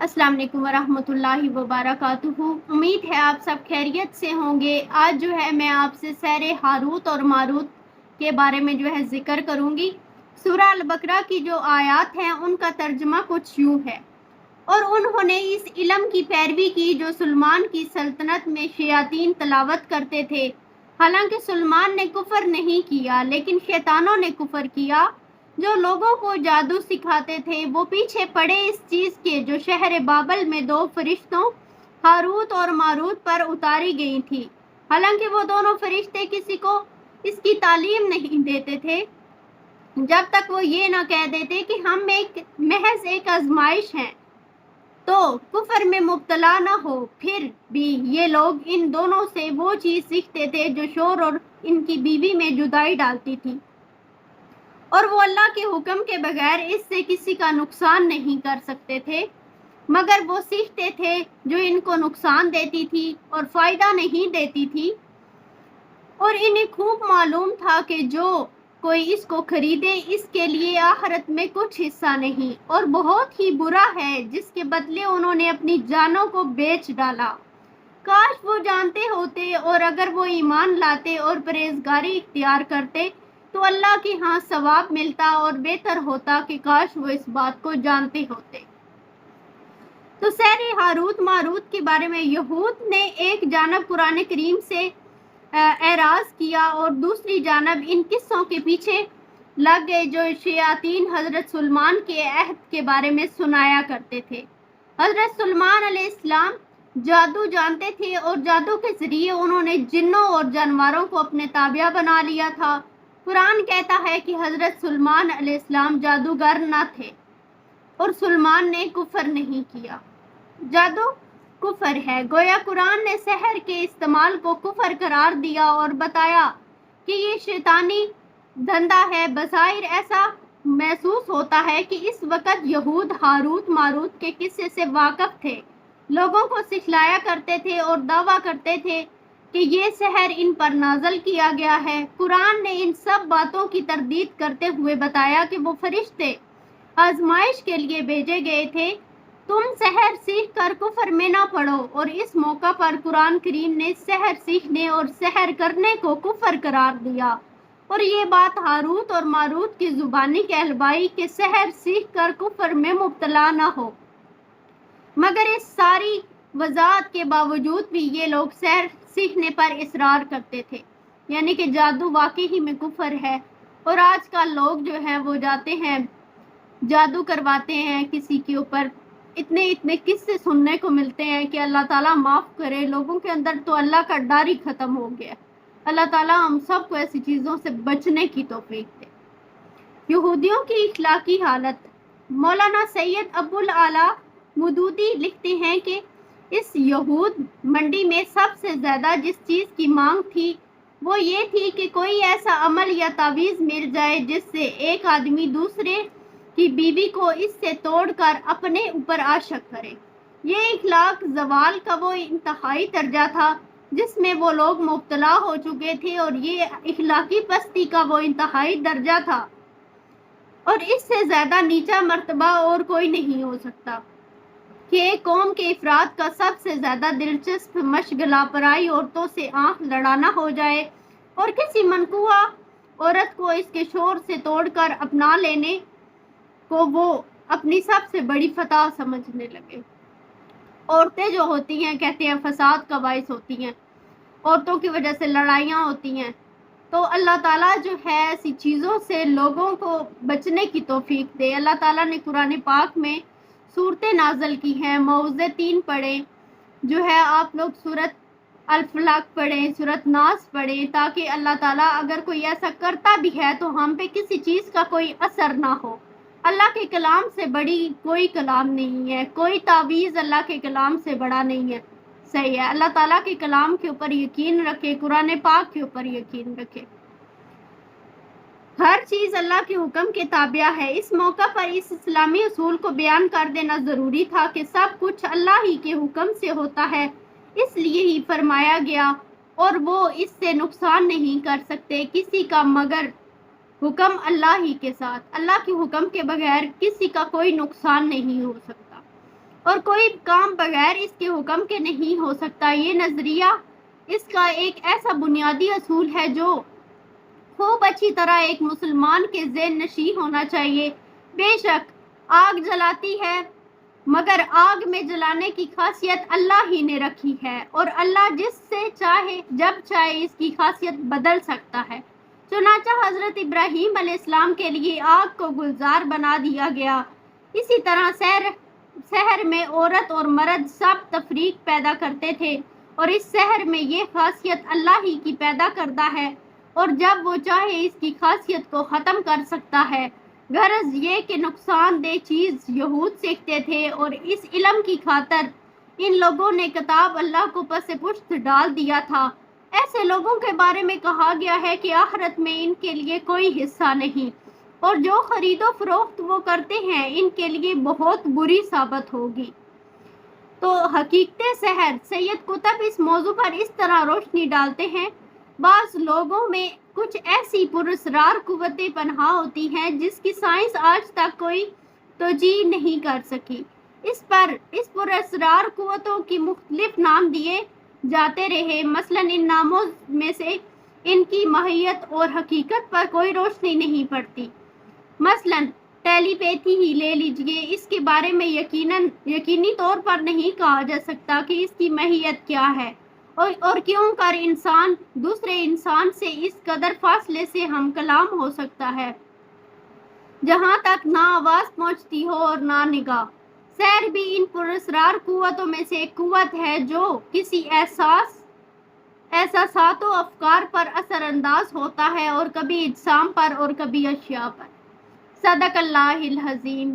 अस्सलाम वालेकुम वरहमतुल्लाहि वबरकातुहू। उम्मीद है आप सब खैरियत से होंगे। आज जो है मैं आपसे सहरे हारूत और मारूत के बारे में जो है ज़िक्र करूँगी। सूरह अल बकरा की जो आयत हैं उनका तर्जुमा कुछ यूँ है। और उन्होंने इस इल्म की पैरवी की जो सुलेमान की सल्तनत में शयातीन तलावत करते थे। हालांकि सुलेमान ने कुफर नहीं किया, लेकिन शैतानों ने कुफर किया। जो लोगों को जादू सिखाते थे वो पीछे पड़े इस चीज़ के जो शहर बाबल में दो फरिश्तों हारूत और मारूत पर उतारी गई थी। हालांकि वो दोनों फरिश्ते किसी को इसकी तालीम नहीं देते थे जब तक वो ये ना कह देते कि हम महज एक आजमाइश हैं, तो कुफर में मुब्तला न हो। फिर भी ये लोग इन दोनों से वो चीज़ सीखते थे जो शोर और इनकी बीवी में जुदाई डालती थी, और वो अल्लाह के हुक्म के बगैर इससे किसी का नुकसान नहीं कर सकते थे, मगर वो सीखते थे जो इनको नुकसान देती थी और फ़ायदा नहीं देती थी। और इन्हें खूब मालूम था कि जो कोई इसको खरीदे इसके लिए आखिरत में कुछ हिस्सा नहीं, और बहुत ही बुरा है जिसके बदले उन्होंने अपनी जानों को बेच डाला। काश वो जानते होते, और अगर वो ईमान लाते और परहेजगारी इख्तियार करते तो अल्लाह के यहाँ सवाब मिलता, और बेहतर होता कि काश वो इस बात को जानते होते। तो सहरे हारूत मारूत के बारे में यहूद ने एक जानब कुरान करीम से एराज किया और दूसरी जानब इन किस्सों के पीछे लग गए जो शयातीन हज़रत सुलेमान के अहद के बारे में सुनाया करते थे। हज़रत सुलेमान अलैहिस्सलाम जादू जानते थे और जादू के ज़रिए उन्होंने जिन्नों और जानवरों को अपने ताबिया बना लिया था। कुरान कहता है कि हज़रत सुलेमान अलैहिस्सलाम जादूगर न थे और सुलेमान ने कुफर नहीं किया। जादू कुफर है। गोया कुरान ने सहर के इस्तेमाल को कुफर करार दिया और बताया कि ये शैतानी धंधा है। बज़ाहिर ऐसा महसूस होता है कि इस वक्त यहूद हारूत मारूत के किस्से से वाकिफ थे, लोगों को सिखलाया करते थे और दावा करते थे कि ये सहर इन पर नाजल किया गया है। कुरान ने इन सब बातों की तरदीद करते हुए बताया कि वो फरिश्ते आजमाइश के लिए भेजे गए थे। तुम सहर सीख कर कुफर में ना पड़ो। और इस मौका पर कुरान करीम ने सहर सीखने और सहर करने को कुफर करार दिया, और ये बात हारूत और मारूत की जुबानी कहलवाई के सहर सीख कर कुफर में मुब्तला ना हो। मगर इस सारी वजाहत के बावजूद भी ये लोग सहर सीखने पर इसरार करते थे, यानी कि जादू वाकई ही में कुफर है। और आजकल लोग जो हैं वो जाते हैं जादू करवाते हैं किसी के ऊपर। इतने किस्से सुनने को मिलते हैं कि अल्लाह ताला माफ़ करे, लोगों के अंदर तो अल्लाह का डर ही ख़त्म हो गया। अल्लाह ताला हम सब को ऐसी चीज़ों से बचने की तौफीक दे। यहूदियों की इखलाकी हालत। मौलाना सैयद अबुल आला मदूदी लिखते हैं कि इस यहूद मंडी में सबसे ज़्यादा जिस चीज़ की मांग थी वो ये थी कि कोई ऐसा अमल या तावीज़ मिल जाए जिससे एक आदमी दूसरे की बीवी को इससे तोड़कर अपने ऊपर आशक करे। ये इखलाक जवाल का वो इंतहाई दर्जा था जिसमें वो लोग मुब्तला हो चुके थे, और ये इखलाकी पस्ती का वो इंतहाई दर्जा था, और इससे ज़्यादा नीचा मर्तबा और कोई नहीं हो सकता कि एक कौम के अफराद का सबसे ज़्यादा दिलचस्प मशगला पराई औरतों से आंख लड़ाना हो जाए और किसी मनकुआ औरत को इसके शोर से तोड़कर अपना लेने को वो अपनी सबसे बड़ी फतह समझने लगे। औरतें जो होती हैं कहते हैं फसाद का बाइस होती हैं, औरतों की वजह से लड़ाइयाँ होती हैं। तो अल्लाह ताला जो है ऐसी चीज़ों से लोगों को बचने की तौफीक दे। अल्लाह ताला ने कुरान पाक में सूरतें नाजल की हैं। मौज़े 3 पढ़ें, जो है आप लोग सूरत अल फलक पढ़ें, सूरत नास पढ़ें, ताकि अल्लाह ताला अगर कोई ऐसा करता भी है तो हम पे किसी चीज़ का कोई असर ना हो। अल्लाह के कलाम से बड़ी कोई कलाम नहीं है, कोई तावीज़ अल्लाह के कलाम से बड़ा नहीं है। सही है, अल्लाह ताला के कलाम के ऊपर यकीन रखे, कुरान पाक के ऊपर यकीन रखे। हर चीज़ अल्लाह के हुक्म के ताबिया है। इस मौका पर इस इस्लामी उसूल को बयान कर देना ज़रूरी था कि सब कुछ अल्लाह ही के हुक्म से होता है, इसलिए ही फरमाया गया, और वो इससे नुकसान नहीं कर सकते किसी का मगर हुक्म अल्लाह ही के साथ। अल्लाह के हुक्म के बगैर किसी का कोई नुकसान नहीं हो सकता। اور کوئی کام بغیر اس کے حکم کے نہیں ہو سکتا۔ یہ نظریہ اس کا ایک ایسا بنیادی اصول ہے جو خوب اچھی طرح ایک مسلمان کے ذہن نشین ہونا چاہیے۔ بے شک آگ جلاتی ہے، مگر آگ میں جلانے کی خاصیت اللہ ہی نے رکھی ہے، اور اللہ جس سے چاہے جب چاہے اس کی خاصیت بدل سکتا ہے۔ چنانچہ حضرت ابراہیم علیہ السلام کے لیے آگ کو گلزار بنا دیا گیا۔ اسی طرح سحر میں عورت اور مرد سب تفریق پیدا کرتے تھے، اور اس سحر میں یہ خاصیت اللہ ہی کی پیدا کرتا ہے، اور جب وہ چاہے اس کی خاصیت کو ختم کر سکتا ہے۔ غرض یہ کہ نقصان دہ چیز یہود سیکھتے تھے، اور اس علم کی خاطر ان لوگوں نے کتاب اللہ کو پس پشت ڈال دیا تھا۔ ایسے لوگوں کے بارے میں کہا گیا ہے کہ آخرت میں ان کے لیے کوئی حصہ نہیں، اور جو خرید و فروخت وہ کرتے ہیں ان کے لیے بہت بری ثابت ہوگی۔ تو حقیقت سحر سید قطب اس موضوع پر اس طرح روشنی ڈالتے ہیں: بعض لوگوں میں کچھ ایسی پراسرار قوتیں پنہاں ہوتی ہیں جس کی سائنس آج تک کوئی توجیہ نہیں کر سکی۔ اس پراسرار قوتوں کی مختلف نام دیے جاتے رہے، مثلاً ان ناموں میں سے ان کی ماہیت اور حقیقت پر کوئی روشنی نہیں پڑتی۔ مثلاً ٹیلی پیتھی ہی لے لیجئے، اس کے بارے میں یقینی طور پر نہیں کہا جا سکتا کہ اس کی ماہیت کیا ہے، اور کیوں کر انسان دوسرے انسان سے اس قدر فاصلے سے ہم کلام ہو سکتا ہے جہاں تک نہ آواز پہنچتی ہو اور نہ نگاہ۔ سحر بھی ان پراسرار قوتوں میں سے ایک قوت ہے جو کسی احساسات و افکار پر اثر انداز ہوتا ہے، اور کبھی اجسام پر اور کبھی اشیاء پر۔ صدق اللہ العظیم۔